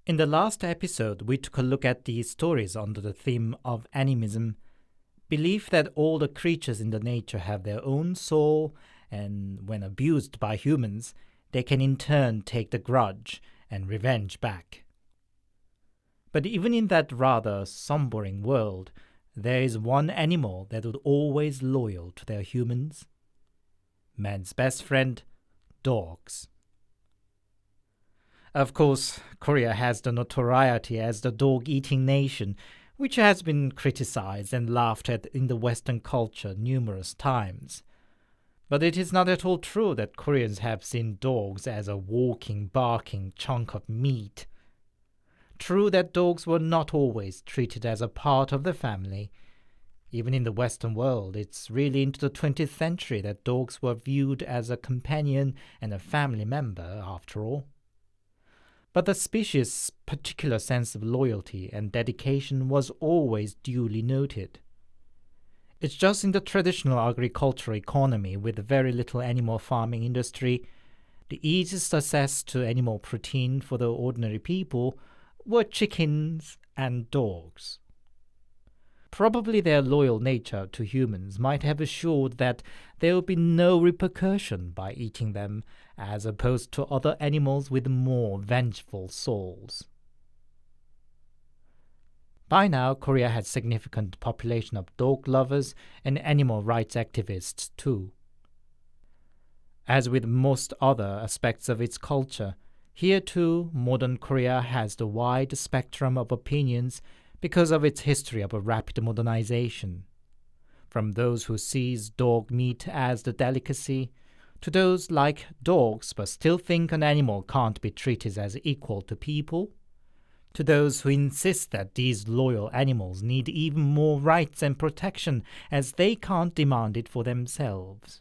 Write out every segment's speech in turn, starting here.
In the last episode, we took a look at these stories under the theme of animism, belief that all the creatures in the nature have their own soul, and when abused by humans, they can in turn take the grudge and revenge back. But even in that rather sombering world, there is one animal that would always loyal to their humans. Man's best friend, dogs. Of course, Korea has the notoriety as the dog-eating nation, which has been criticized and laughed at in the Western culture numerous times. But it is not at all true that Koreans have seen dogs as a walking, barking chunk of meat. True that dogs were not always treated as a part of the family. Even in the Western world, it's really into the 20th century that dogs were viewed as a companion and a family member, after all. But the species' particular sense of loyalty and dedication was always duly noted. It's just in the traditional agricultural economy with very little animal farming industry, the easiest access to animal protein for the ordinary people were chickens and dogs. Probably their loyal nature to humans might have assured that there would be no repercussion by eating them, as opposed to other animals with more vengeful souls. By now, Korea had significant population of dog lovers and animal rights activists too. As with most other aspects of its culture, here too, modern Korea has the wide spectrum of opinions because of its history of a rapid modernization, from those who sees dog meat as the delicacy, to those like dogs but still think an animal can't be treated as equal to people, to those who insist that these loyal animals need even more rights and protection as they can't demand it for themselves.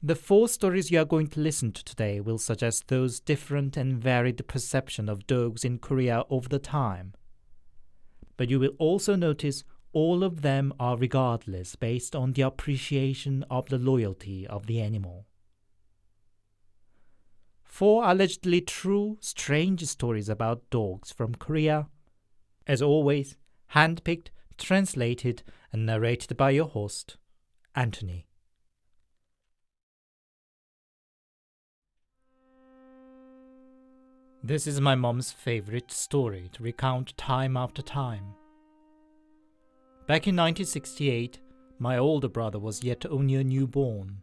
The 4 stories you are going to listen to today will suggest those different and varied perceptions of dogs in Korea over the time. But you will also notice all of them are regardless based on the appreciation of the loyalty of the animal. 4 allegedly true, strange stories about dogs from Korea. As always, handpicked, translated, and narrated by your host, Anthony. This is my mom's favorite story to recount time after time. Back in 1968, my older brother was yet only a newborn.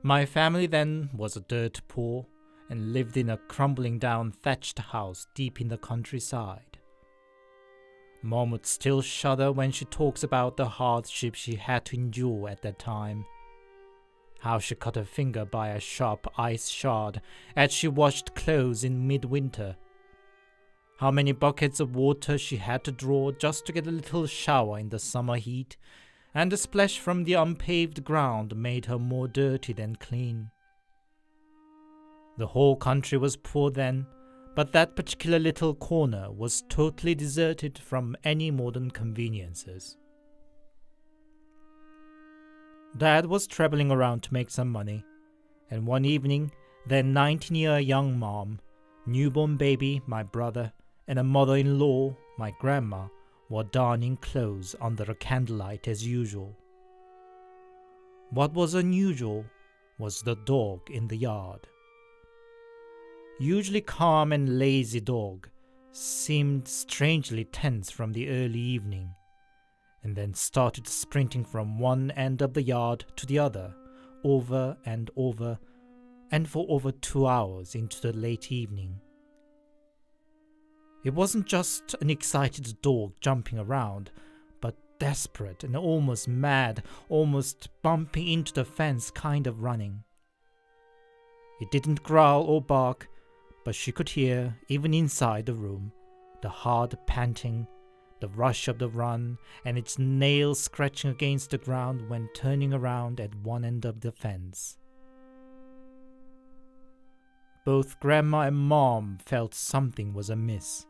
My family then was dirt poor and lived in a crumbling down thatched house deep in the countryside. Mom would still shudder when she talks about the hardship she had to endure at that time. How she cut her finger by a sharp ice shard as she washed clothes in midwinter. How many buckets of water she had to draw just to get a little shower in the summer heat, and the splash from the unpaved ground made her more dirty than clean. The whole country was poor then, but that particular little corner was totally deserted from any modern conveniences. Dad was traveling around to make some money, and one evening, their 19-year young mom, newborn baby, my brother, and a mother-in-law, my grandma, were darning clothes under a candlelight as usual. What was unusual was the dog in the yard. Usually calm and lazy dog seemed strangely tense from the early evening, and then started sprinting from one end of the yard to the other, over and over, and for over 2 hours into the late evening. It wasn't just an excited dog jumping around, but desperate and almost mad, almost bumping into the fence kind of running. It didn't growl or bark, but she could hear, even inside the room, the hard panting, the rush of the run, and its nails scratching against the ground when turning around at one end of the fence. Both Grandma and Mom felt something was amiss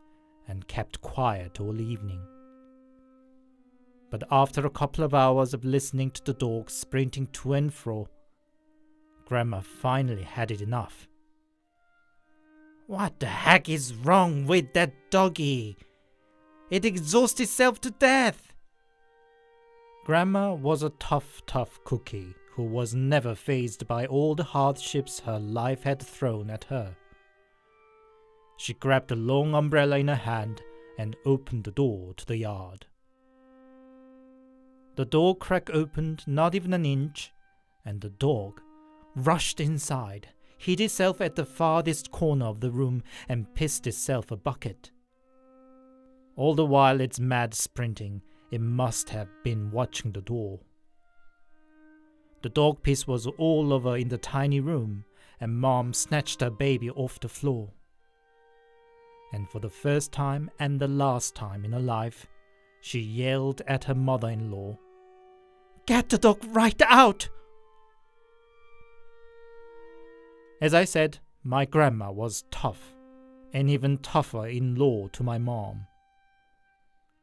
and kept quiet all evening. But after a couple of hours of listening to the dog sprinting to and fro, Grandma finally had it enough. What the heck is wrong with that doggy? It exhausts itself to death. Grandma was a tough cookie who was never fazed by all the hardships her life had thrown at her. She grabbed a long umbrella in her hand and opened the door to the yard. The door crack opened not even an inch, and the dog rushed inside, hid itself at the farthest corner of the room, and pissed itself a bucket. All the while its mad sprinting, it must have been watching the door. The dog piss was all over in the tiny room, and Mom snatched her baby off the floor. And for the first time and the last time in her life, she yelled at her mother-in-law, "Get the dog right out!" As I said, my grandma was tough, and even tougher in law to my mom.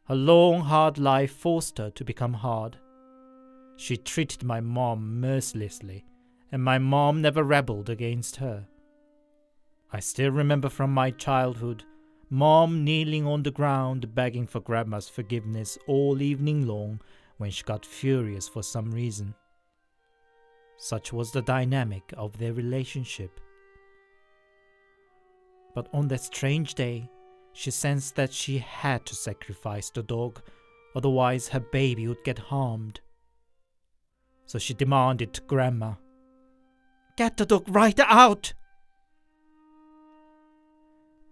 Her long, hard life forced her to become hard. She treated my mom mercilessly, and my mom never rebelled against her. I still remember from my childhood Mom kneeling on the ground begging for Grandma's forgiveness all evening long when she got furious for some reason. Such was the dynamic of their relationship. But on that strange day, she sensed that she had to sacrifice the dog, otherwise her baby would get harmed. So she demanded to Grandma, "Get the dog right out!"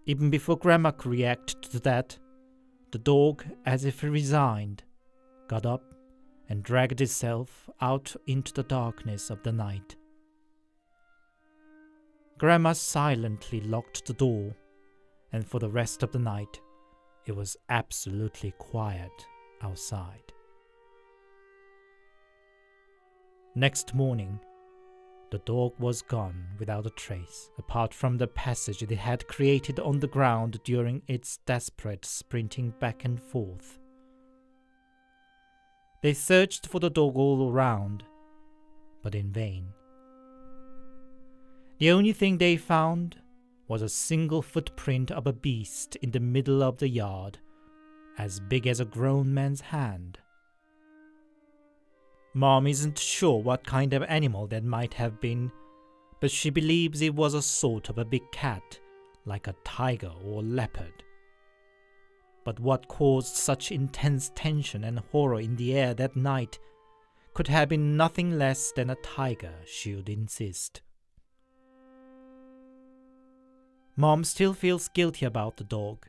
Even before Grandma could react to that, the dog, as if resigned, got up and dragged itself out into the darkness of the night. Grandma silently locked the door, and for the rest of the night, it was absolutely quiet outside. Next morning, the dog was gone without a trace, apart from the passage it had created on the ground during its desperate sprinting back and forth. They searched for the dog all around, but in vain. The only thing they found was a single footprint of a beast in the middle of the yard, as big as a grown man's hand. Mom isn't sure what kind of animal that might have been, but she believes it was a sort of a big cat, like a tiger or leopard. But what caused such intense tension and horror in the air that night could have been nothing less than a tiger, she would insist. Mom still feels guilty about the dog.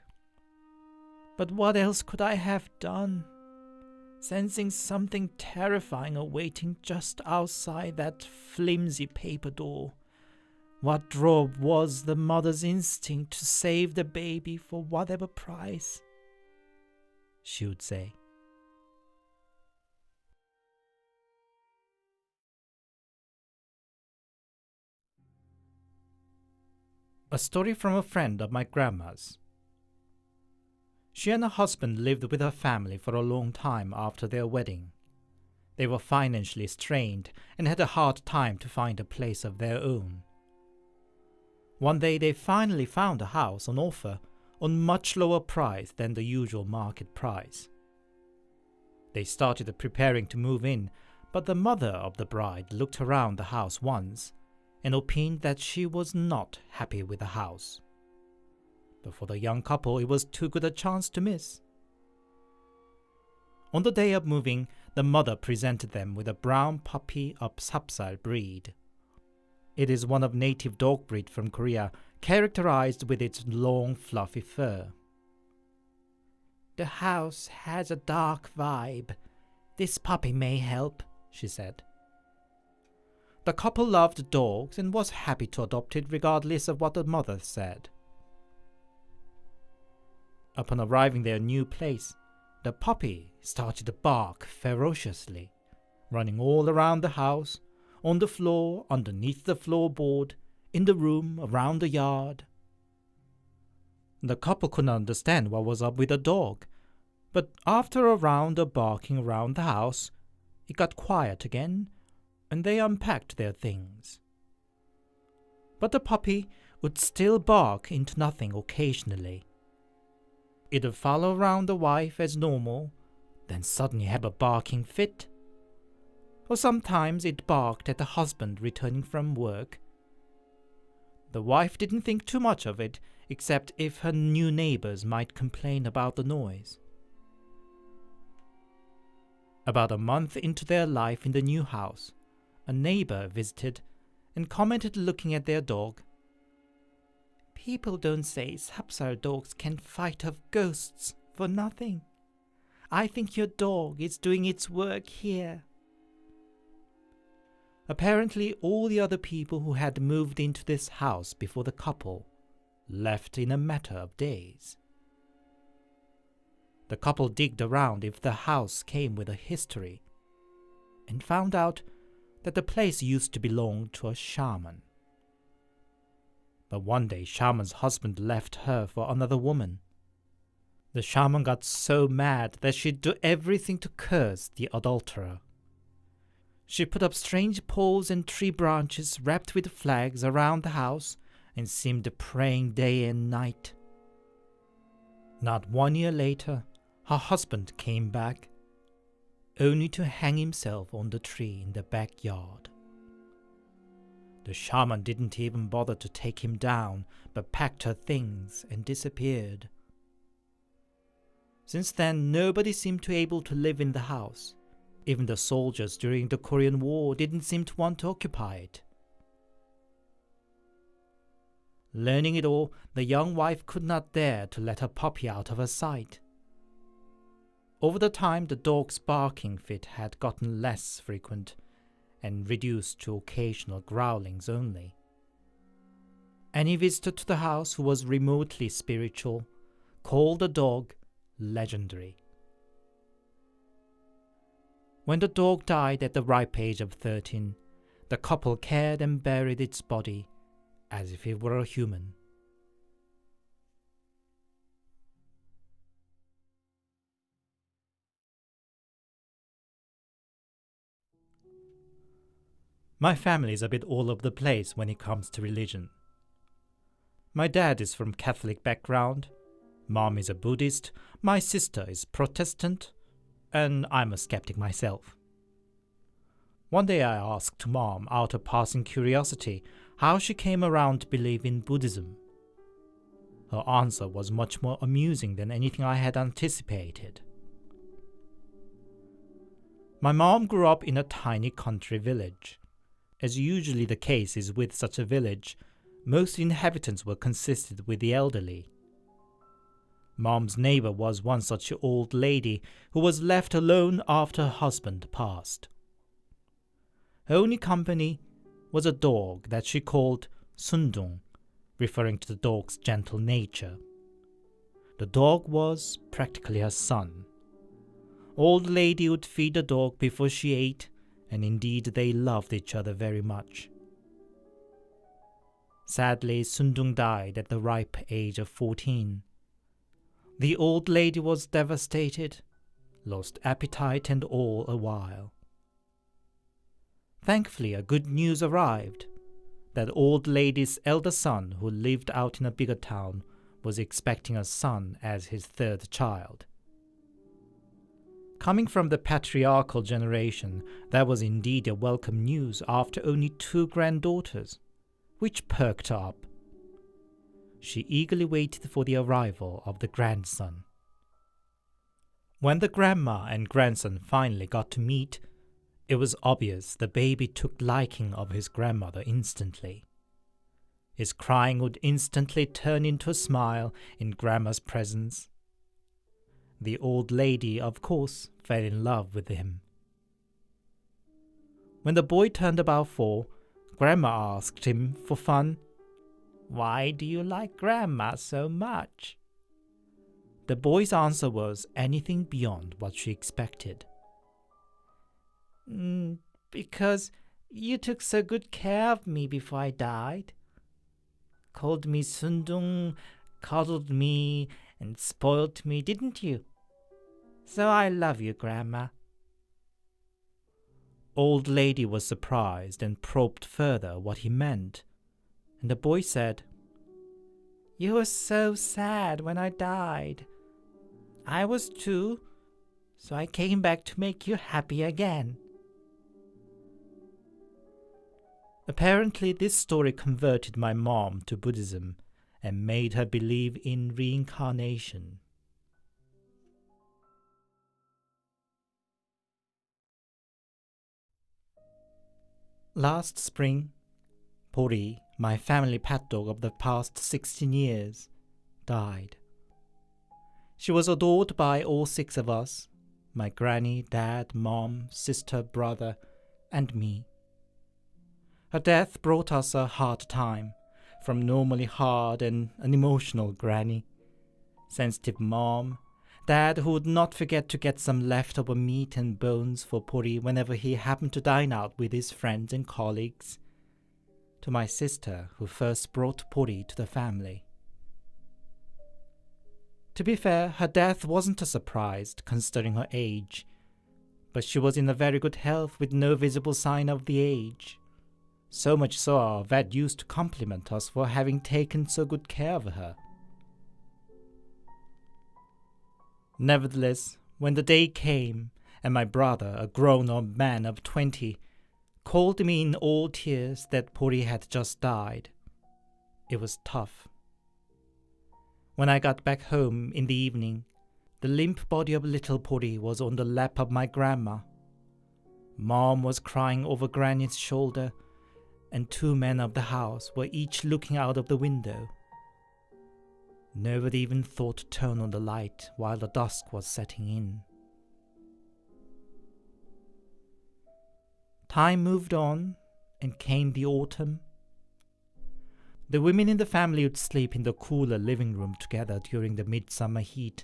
But what else could I have done? Sensing something terrifying awaiting just outside that flimsy paper door, what drove was the mother's instinct to save the baby for whatever price, she would say. A story from a friend of my grandma's. She and her husband lived with her family for a long time after their wedding. They were financially strained and had a hard time to find a place of their own. One day they finally found a house on offer on much lower price than the usual market price. They started preparing to move in, but the mother of the bride looked around the house once and opined that she was not happy with the house. But for the young couple, it was too good a chance to miss. On the day of moving, the mother presented them with a brown puppy of Sapsal breed. It is one of native dog breed from Korea, characterized with its long, fluffy fur. "The house has a dark vibe. This puppy may help," she said. The couple loved dogs and was happy to adopt it regardless of what the mother said. Upon arriving their new place, the puppy started to bark ferociously, running all around the house, on the floor, underneath the floorboard, in the room, around the yard. The couple couldn't understand what was up with the dog, but after a round of barking around the house, it got quiet again, and they unpacked their things. But the puppy would still bark into nothing occasionally. It would follow around the wife as normal, then suddenly have a barking fit. Or sometimes it barked at the husband returning from work. The wife didn't think too much of it, except if her new neighbors might complain about the noise. About a month into their life in the new house, a neighbor visited and commented looking at their dog. "People don't say Sapsar dogs can fight off ghosts for nothing. I think your dog is doing its work here." Apparently, all the other people who had moved into this house before the couple left in a matter of days. The couple digged around if the house came with a history and found out that the place used to belong to a shaman. But one day, shaman's husband left her for another woman. The shaman got so mad that she'd do everything to curse the adulterer. She put up strange poles and tree branches wrapped with flags around the house and seemed praying day and night. Not 1 year later, her husband came back, only to hang himself on the tree in the backyard. The shaman didn't even bother to take him down, but packed her things and disappeared. Since then, nobody seemed to be able to live in the house. Even the soldiers during the Korean War didn't seem to want to occupy it. Learning it all, the young wife could not dare to let her puppy out of her sight. Over the time, the dog's barking fit had gotten less frequent and reduced to occasional growlings only. Any visitor to the house who was remotely spiritual called the dog legendary. When the dog died at the ripe age of 13, the couple cared and buried its body as if it were a human. My family is a bit all over the place when it comes to religion. My dad is from Catholic background, mom is a Buddhist, my sister is Protestant, and I'm a skeptic myself. One day I asked mom, out of passing curiosity, how she came around to believe in Buddhism. Her answer was much more amusing than anything I had anticipated. My mom grew up in a tiny country village. As usually the case is with such a village, most inhabitants were consisted with the elderly. Mom's neighbor was one such old lady who was left alone after her husband passed. Her only company was a dog that she called Sundung, referring to the dog's gentle nature. The dog was practically her son. Old lady would feed the dog before she ate, and indeed they loved each other very much. Sadly, Sundung died at the ripe age of 14. The old lady was devastated, lost appetite and all a while. Thankfully, a good news arrived. That old lady's elder son, who lived out in a bigger town, was expecting a son as his third child. Coming from the patriarchal generation, that was indeed a welcome news after only 2 granddaughters, which perked her up. She eagerly waited for the arrival of the grandson. When the grandma and grandson finally got to meet, it was obvious the baby took liking of his grandmother instantly. His crying would instantly turn into a smile in grandma's presence. The old lady, of course, fell in love with him. When the boy turned about 4, Grandma asked him for fun, "Why do you like Grandma so much?" The boy's answer was anything beyond what she expected. Because you took so good care of me before I died. Called me Sundung, cuddled me, and spoiled me, didn't you? So I love you, Grandma." Old lady was surprised and probed further what he meant, and the boy said, You were so sad when I died. I was too, so I came back to make you happy again." Apparently, this story converted my mom to Buddhism and made her believe in reincarnation. Last spring, Bori, my family pet dog of the past 16 years, died. She was adored by all 6 of us, my granny, dad, mom, sister, brother, and me. Her death brought us a hard time, from normally hard and an emotional granny, sensitive mom, dad who would not forget to get some leftover meat and bones for Bori whenever he happened to dine out with his friends and colleagues, to my sister who first brought Bori to the family. To be fair, her death wasn't a surprise considering her age, but she was in a very good health with no visible sign of the age. So much so our vet used to compliment us for having taken so good care of her. Nevertheless, when the day came and my brother, a grown-up man of 20, called me in all tears that Bori had just died, it was tough. When I got back home in the evening, the limp body of little Bori was on the lap of my grandma. Mom was crying over Granny's shoulder, and 2 men of the house were each looking out of the window. Nobody even thought to turn on the light while the dusk was setting in. Time moved on, and came the autumn. The women in the family would sleep in the cooler living room together during the midsummer heat.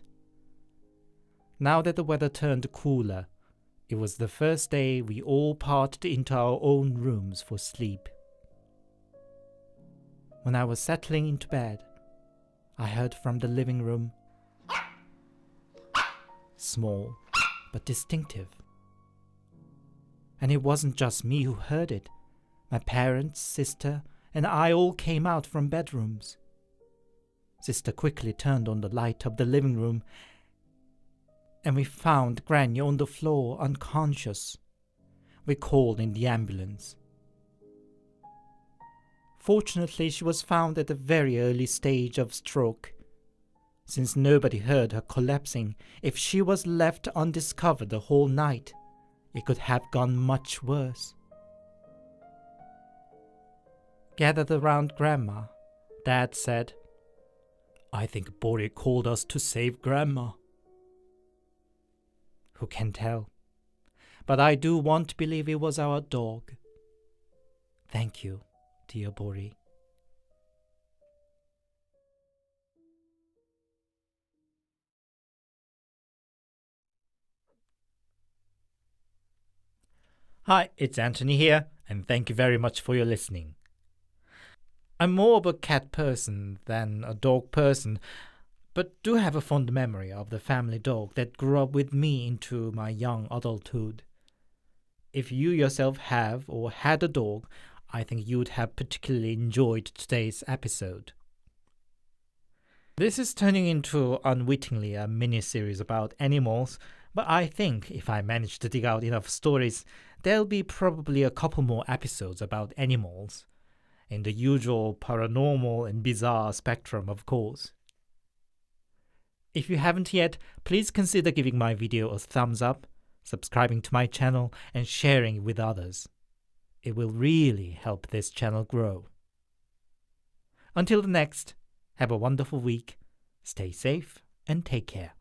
Now that the weather turned cooler, it was the first day we all parted into our own rooms for sleep. When I was settling into bed, I heard from the living room, small but distinctive. And it wasn't just me who heard it. My parents, sister, and I all came out from bedrooms. Sister quickly turned on the light of the living room, and we found Granny on the floor unconscious. We called in the ambulance. Fortunately, she was found at a very early stage of stroke. Since nobody heard her collapsing, if she was left undiscovered the whole night, it could have gone much worse. Gathered around Grandma, Dad said, "I think Bori called us to save Grandma." Who can tell? But I do want to believe it was our dog. Thank you, dear Bori. Hi, it's Anthony here, and thank you very much for your listening. I'm more of a cat person than a dog person, but do have a fond memory of the family dog that grew up with me into my young adulthood. If you yourself have or had a dog, I think you would have particularly enjoyed today's episode. This is turning into unwittingly a mini-series about animals, but I think if I manage to dig out enough stories, there'll be probably a couple more episodes about animals, in the usual paranormal and bizarre spectrum, of course. If you haven't yet, please consider giving my video a thumbs up, subscribing to my channel, and sharing it with others. It will really help this channel grow. Until the next, have a wonderful week, stay safe, and take care.